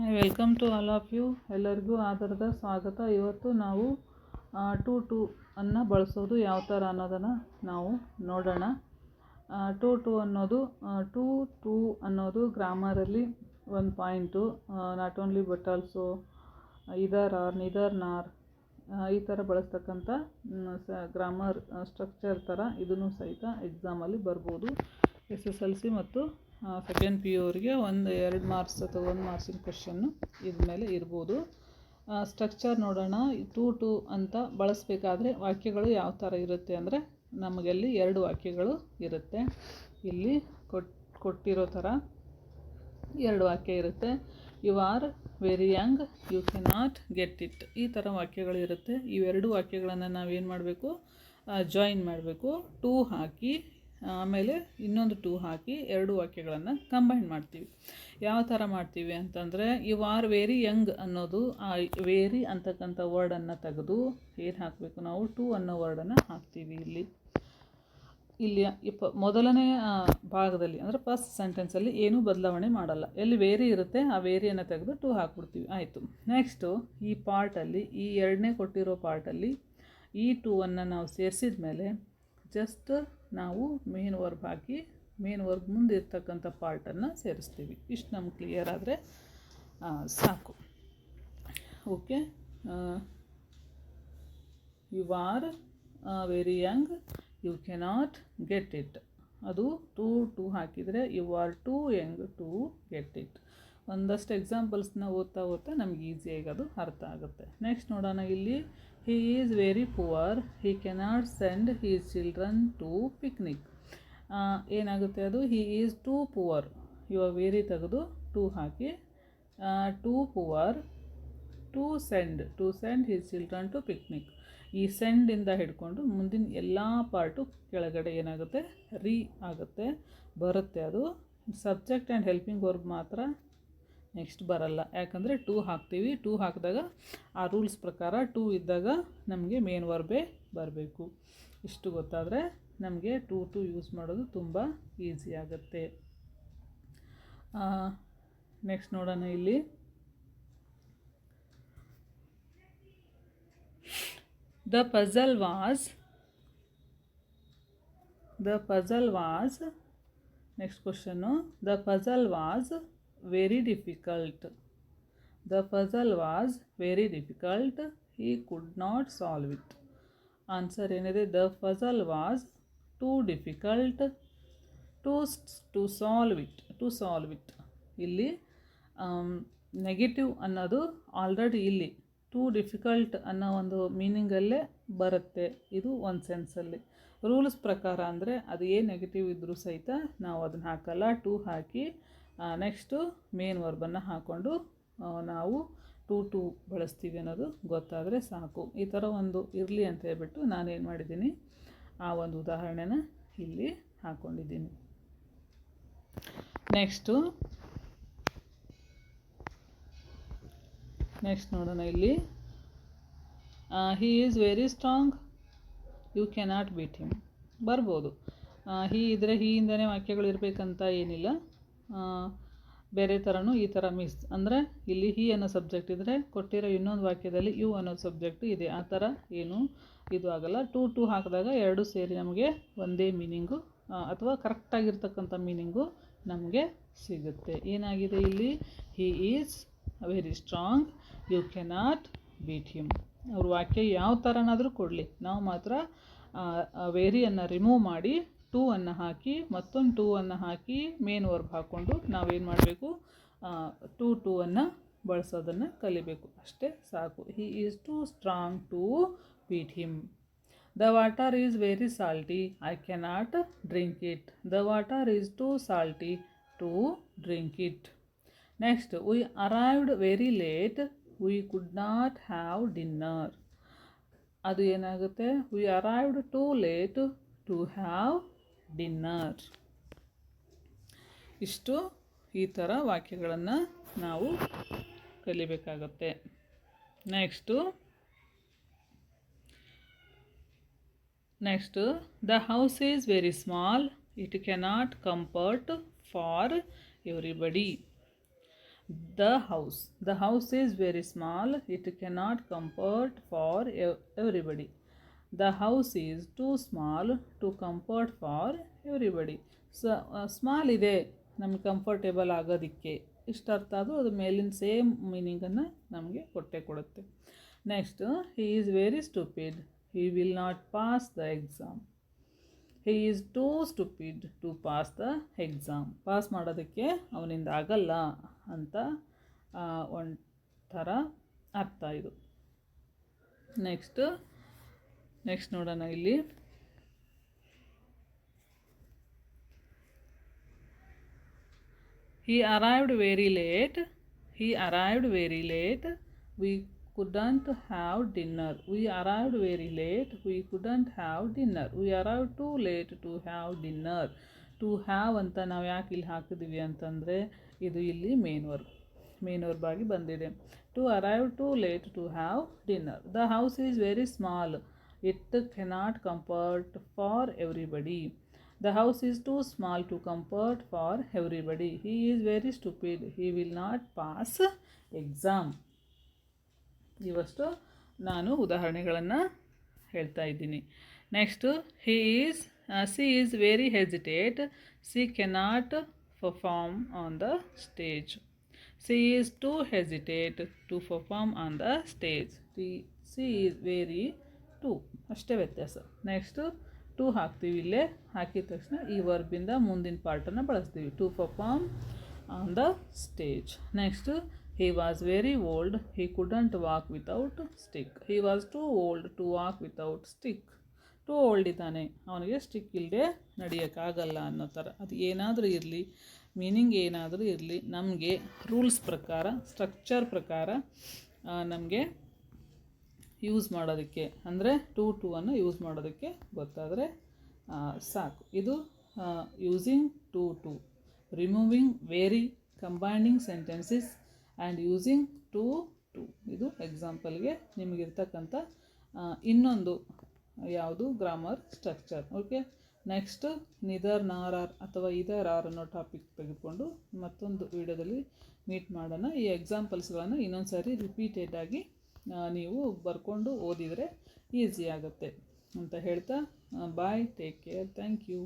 Welcome to all of you. ಎಲ್ಲರಿಗೂ ಆಧಾರದ ಸ್ವಾಗತ. ಇವತ್ತು ನಾವು ಟು ಅನ್ನು ಬಳಸೋದು ಯಾವ ಥರ ಅನ್ನೋದನ್ನು ನಾವು ನೋಡೋಣ. ಟು ಅನ್ನೋದು ಟು ಅನ್ನೋದು ಗ್ರಾಮರಲ್ಲಿ ಒಂದು point, not only but also ಇದರ್ ಆರ್ ನಿದರ್ ನಾರ್ ಈ ಥರ ಬಳಸ್ತಕ್ಕಂಥ ಗ್ರಾಮರ್ ಸ್ಟ್ರಕ್ಚರ್ ಥರ ಇದನ್ನು ಸಹಿತ ಎಕ್ಸಾಮಲ್ಲಿ ಬರ್ಬೋದು. SSLC ಮತ್ತು ಸೆಕೆಂಡ್ PU ಅವರಿಗೆ 1-2 ಮಾರ್ಕ್ಸ್ ಅಥವಾ 1 ಮಾರ್ಕ್ಸಿನ ಕ್ವಶನ್ನು ಇದ್ರ ಮೇಲೆ ಇರ್ಬೋದು. ಸ್ಟ್ರಕ್ಚರ್ ನೋಡೋಣ. ಟು ಅಂತ ಬಳಸಬೇಕಾದ್ರೆ ವಾಕ್ಯಗಳು ಯಾವ ಥರ ಇರುತ್ತೆ ಅಂದರೆ, ನಮಗಲ್ಲಿ 2 ವಾಕ್ಯಗಳು ಇರುತ್ತೆ. ಇಲ್ಲಿ ಕೊಟ್ಟಿರೋ ಥರ 2 ವಾಕ್ಯ ಇರುತ್ತೆ. You are very young, you cannot get it, ಈ ಥರ ವಾಕ್ಯಗಳು ಇರುತ್ತೆ. ಇವೆರಡು ವಾಕ್ಯಗಳನ್ನು ನಾವೇನು ಮಾಡಬೇಕು, ಜಾಯಿನ್ ಮಾಡಬೇಕು. ಟು ಹಾಕಿ ಆಮೇಲೆ ಇನ್ನೊಂದು ಟು ಹಾಕಿ 2 ವಾಕ್ಯಗಳನ್ನು ಕಂಬೈನ್ ಮಾಡ್ತೀವಿ. ಯಾವ ಥರ ಮಾಡ್ತೀವಿ ಅಂತಂದರೆ, ಯು ಆರ್ ವೆರಿ ಯಂಗ್ ಅನ್ನೋದು ಆ ವೆರಿ ಅಂತಕ್ಕಂಥ ವರ್ಡನ್ನು ತೆಗೆದು ಏನು ಹಾಕಬೇಕು, ನಾವು ಟು ಅನ್ನೋ ವರ್ಡನ್ನು ಹಾಕ್ತೀವಿ. ಇಲ್ಲಿ ಮೊದಲನೇ ಭಾಗದಲ್ಲಿ ಅಂದರೆ ಫಸ್ಟ್ ಸೆಂಟೆನ್ಸಲ್ಲಿ ಏನೂ ಬದಲಾವಣೆ ಮಾಡಲ್ಲ. ಎಲ್ಲಿ ವೇರಿ ಇರುತ್ತೆ ಆ ವೇರಿಯನ್ನು ತೆಗೆದು ಟು ಹಾಕ್ಬಿಡ್ತೀವಿ, ಆಯಿತು. ನೆಕ್ಸ್ಟು ಈ ಪಾರ್ಟಲ್ಲಿ, ಈ ಎರಡನೇ ಕೊಟ್ಟಿರೋ ಪಾರ್ಟಲ್ಲಿ ಈ ಟೂವನ್ನು ನಾವು ಸೇರಿಸಿದ ಮೇಲೆ ಜಸ್ಟ್ ನಾವು ಮೇನ್ ವರ್ಬ್ ಹಾಕಿ ಮೇನ್ ವರ್ಬ್ ಮುಂದೆ ಇರ್ತಕ್ಕಂಥ ಪಾರ್ಟನ್ನು ಸೇರಿಸ್ತೀವಿ. ಇಷ್ಟು ನಮ್ಗೆ ಕ್ಲಿಯರ್ ಆದರೆ ಸಾಕು. Okay. You are very young, you cannot get it. ಅದು ಟು ಹಾಕಿದರೆ you are too young to get it. ಒಂದಷ್ಟು ಎಕ್ಸಾಂಪಲ್ಸ್ನ ಓದ್ತಾ ನಮ್ಗೆ ಈಸಿಯಾಗಿ ಅದು ಅರ್ಥ ಆಗುತ್ತೆ. ನೆಕ್ಸ್ಟ್ ನೋಡೋಣ. ಇಲ್ಲಿ he is very poor, he cannot send his children to picnic. ಏನಾಗುತ್ತೆ ಅದು, ಹಿ ಈಸ್ ಟು ಪುವರ್, ಇವಾಗ ವೆರಿ ತೆಗೆದು ಟು ಹಾಕಿ too poor to send his children to picnic. ಈ ಸೆಂಡಿಂದ ಹಿಡ್ಕೊಂಡು ಮುಂದಿನ ಎಲ್ಲ ಪಾರ್ಟು ಕೆಳಗಡೆ ಏನಾಗುತ್ತೆ, ರೀ ಆಗುತ್ತೆ, ಬರುತ್ತೆ. ಅದು ಸಬ್ಜೆಕ್ಟ್ ಆ್ಯಂಡ್ ಹೆಲ್ಪಿಂಗ್ ವರ್ಬ್ ಮಾತ್ರ ನೆಕ್ಸ್ಟ್ ಬರಲ್ಲ. ಯಾಕಂದರೆ ಟು ಹಾಕ್ತೀವಿ. ಟು ಹಾಕಿದಾಗ ಆ ರೂಲ್ಸ್ ಪ್ರಕಾರ ಟು ಇದ್ದಾಗ ನಮಗೆ ಮೇನ್ ವರ್ಬೇ ಬರಬೇಕು. ಇಷ್ಟು ಗೊತ್ತಾದರೆ ನಮಗೆ ಟು ಯೂಸ್ ಮಾಡೋದು ತುಂಬ ಈಸಿ ಆಗುತ್ತೆ. ನೆಕ್ಸ್ಟ್ ನೋಡೋಣ. ಇಲ್ಲಿ The puzzle was next question. The puzzle was very difficult. The puzzle was very difficult. He could not solve it. Answer ಏನಿದೆ, the puzzle was too difficult to solve it. ಇಲ್ಲಿ negative ಅನ್ನೋದು already ಇಲ್ಲಿ to difficult ಅನ್ನೋ ಒಂದು ಮೀನಿಂಗಲ್ಲೇ ಬರುತ್ತೆ. ಇದು ಒಂದು ಸೆನ್ಸಲ್ಲಿ. Rules ಪ್ರಕಾರ ಅಂದರೆ ಅದು ಏನು ನೆಗೆಟಿವ್ ಇದ್ದರೂ ಸಹಿತ ನಾವು ಅದನ್ನು ಹಾಕಲ್ಲ. ಟು ಹಾಕಿ ನೆಕ್ಸ್ಟು ಮೇನ್ ವರ್ಬನ್ನು ಹಾಕ್ಕೊಂಡು ನಾವು ಟು ಬಳಸ್ತೀವಿ ಅನ್ನೋದು ಗೊತ್ತಾದರೆ ಸಾಕು. ಈ ಥರ ಒಂದು ಇರಲಿ ಅಂತ ಹೇಳ್ಬಿಟ್ಟು ನಾನೇನು ಮಾಡಿದ್ದೀನಿ, ಆ ಒಂದು ಉದಾಹರಣೆನ ಇಲ್ಲಿ ಹಾಕ್ಕೊಂಡಿದ್ದೀನಿ. ನೆಕ್ಸ್ಟ್ ನೋಡೋಣ. ಇಲ್ಲಿ he is very strong, you cannot beat him ಬರ್ಬೋದು. ಹೀ ಇದ್ದರೆ ಹೀಯಿಂದನೇ ವಾಕ್ಯಗಳು ಇರಬೇಕಂತ ಏನಿಲ್ಲ. ಬೇರೆ ಥರನೂ ಈ ಥರ ಮಿಸ್ ಅಂದರೆ ಇಲ್ಲಿ ಹಿ ಅನ್ನೋ ಸಬ್ಜೆಕ್ಟ್ ಇದ್ದರೆ ಕೊಟ್ಟಿರೋ ಇನ್ನೊಂದು ವಾಕ್ಯದಲ್ಲಿ ಯು ಅನ್ನೋ ಸಬ್ಜೆಕ್ಟು ಇದೆ. ಆ ಥರ ಏನು ಇದು ಆಗಲ್ಲ. ಟು ಹಾಕಿದಾಗ ಎರಡು ಸೇರಿ ನಮಗೆ ಒಂದೇ ಮೀನಿಂಗು ಅಥವಾ ಕರೆಕ್ಟಾಗಿರ್ತಕ್ಕಂಥ ಮೀನಿಂಗು ನಮಗೆ ಸಿಗುತ್ತೆ. ಏನಾಗಿದೆ ಇಲ್ಲಿ, he is very strong, you cannot beat him. ಅವ್ರ ವಾಕ್ಯ ಯಾವ ಥರನಾದರೂ ಕೊಡಲಿ, ನಾವು ಮಾತ್ರ ವೆರಿಯನ್ನು ರಿಮೂವ್ ಮಾಡಿ ಟು ಅನ್ನು ಹಾಕಿ ಮತ್ತೊಂದು ಟು ಅನ್ನು ಹಾಕಿ ಮೇನ್ ವರ್ಬ್ ಹಾಕ್ಕೊಂಡು ನಾವೇನು ಮಾಡಬೇಕು, ಟು ಅನ್ನು ಬಳಸೋದನ್ನು ಕಲಿಬೇಕು. ಅಷ್ಟೇ ಸಾಕು. He is too strong to beat him. The water is very salty, I cannot drink it. The water is too salty to drink it. Next, we arrived very late, we could not have dinner. ಅದು ಏನಾಗುತ್ತೆ, we arrived too late to have dinner. ಇಷ್ಟು ಈ ಥರ ವಾಕ್ಯಗಳನ್ನು ನಾವು ಕಲಿಬೇಕಾಗತ್ತೆ. Next the house is very small, it cannot comfort for everybody. The house is very small. It cannot comfort for everybody. The house is too small to comfort for everybody. Small ಇದೆ ನಮಗೆ comfortable ಆಗೋದಕ್ಕೆ ಇಷ್ಟು ಅರ್ಥ ಆದರೂ ಅದು ಮೇಲಿನ same ಮೀನಿಂಗನ್ನು ನಮಗೆ ಕೊಡುತ್ತೆ. Next, he is very stupid. He will not pass the exam. He is too stupid to pass the exam. Pass ಮಾಡೋದಕ್ಕೆ ಅವನಿಂದ ಆಗಲ್ಲ ಅಂತ ಒಂಥರ ಅರ್ಥ ಇದು. ನೆಕ್ಸ್ಟ್ ನೋಡೋಣ ಇಲ್ಲಿ. He arrived very late. We couldn't have dinner. We arrived very late. We couldn't have dinner. We arrived too late to have dinner. To have ಅಂತ ನಾವು ಯಾಕೆ ಇಲ್ಲಿ ಹಾಕಿದ್ದೀವಿ ಅಂತಂದರೆ ಇದು ಇಲ್ಲಿ ಮೇನ್ ವರ್ಬ್ ಆಗಿ ಬಂದಿದೆ. To arrive too late to have dinner. The house is very small. It cannot comfort for everybody. The house is too small to comfort for everybody. He is very stupid. He will not pass exam. ಇವಷ್ಟು ನಾನು ಉದಾಹರಣೆಗಳನ್ನು ಹೇಳ್ತಾ ಇದ್ದೀನಿ. Next, she is very hesitate. She cannot perform on the stage. She is too hesitate to perform on the stage. She is very too, ಅಷ್ಟೇ ವ್ಯತ್ಯಾಸ. Next, to ಹಾಕ್ತೀವಿ. ಇಲ್ಲೇ ಹಾಕಿದ ತಕ್ಷಣ ಈ ವರ್ಬಿಂದ ಮುಂದಿನ ಪಾರ್ಟನ್ನು ಬಳಸ್ತೀವಿ. To perform on the stage. Next, he was very old. He couldn't walk without stick. He was too old to walk without stick. Too old ಇದ್ದಾನೆ, ಅವನಿಗೆ ಸ್ಟಿಕ್ ಇಲ್ಲದೆ ನಡೆಯೋಕ್ಕಾಗಲ್ಲ ಅನ್ನೋ ಥರ. ಅದು ಏನಾದರೂ ಇರಲಿ, ಮೀನಿಂಗ್ ಏನಾದರೂ ಇರಲಿ, ನಮಗೆ ರೂಲ್ಸ್ ಪ್ರಕಾರ, ಸ್ಟ್ರಕ್ಚರ್ ಪ್ರಕಾರ ನಮಗೆ ಯೂಸ್ ಮಾಡೋದಕ್ಕೆ ಅಂದರೆ ಟು ಅನ್ನು ಯೂಸ್ ಮಾಡೋದಕ್ಕೆ ಗೊತ್ತಾದರೆ ಸಾಕು. ಇದು using to, removing very, combining sentences and using to. ಇದು ಎಕ್ಸಾಂಪಲ್ಗೆ ನಿಮಗಿರ್ತಕ್ಕಂಥ ಇನ್ನೊಂದು ಯಾವುದು grammar structure. Okay, next neither, nor, or ಅಥವಾ ಇದರ್, ಆರ್ ಅನ್ನೋ ಟಾಪಿಕ್ ತೆಗೆದುಕೊಂಡು ಮತ್ತೊಂದು ವಿಡಿಯೋದಲ್ಲಿ ಮೀಟ್ ಮಾಡೋಣ. ಈ ಎಕ್ಸಾಂಪಲ್ಸ್ಗಳನ್ನು ಇನ್ನೊಂದು ಸಾರಿ ರಿಪೀಟೆಡಾಗಿ ನೀವು ಬರ್ಕೊಂಡು ಓದಿದರೆ ಈಸಿ ಆಗುತ್ತೆ ಅಂತ ಹೇಳ್ತಾ ಬಾಯ್, ಟೇಕ್ ಕೇರ್, ಥ್ಯಾಂಕ್ ಯು.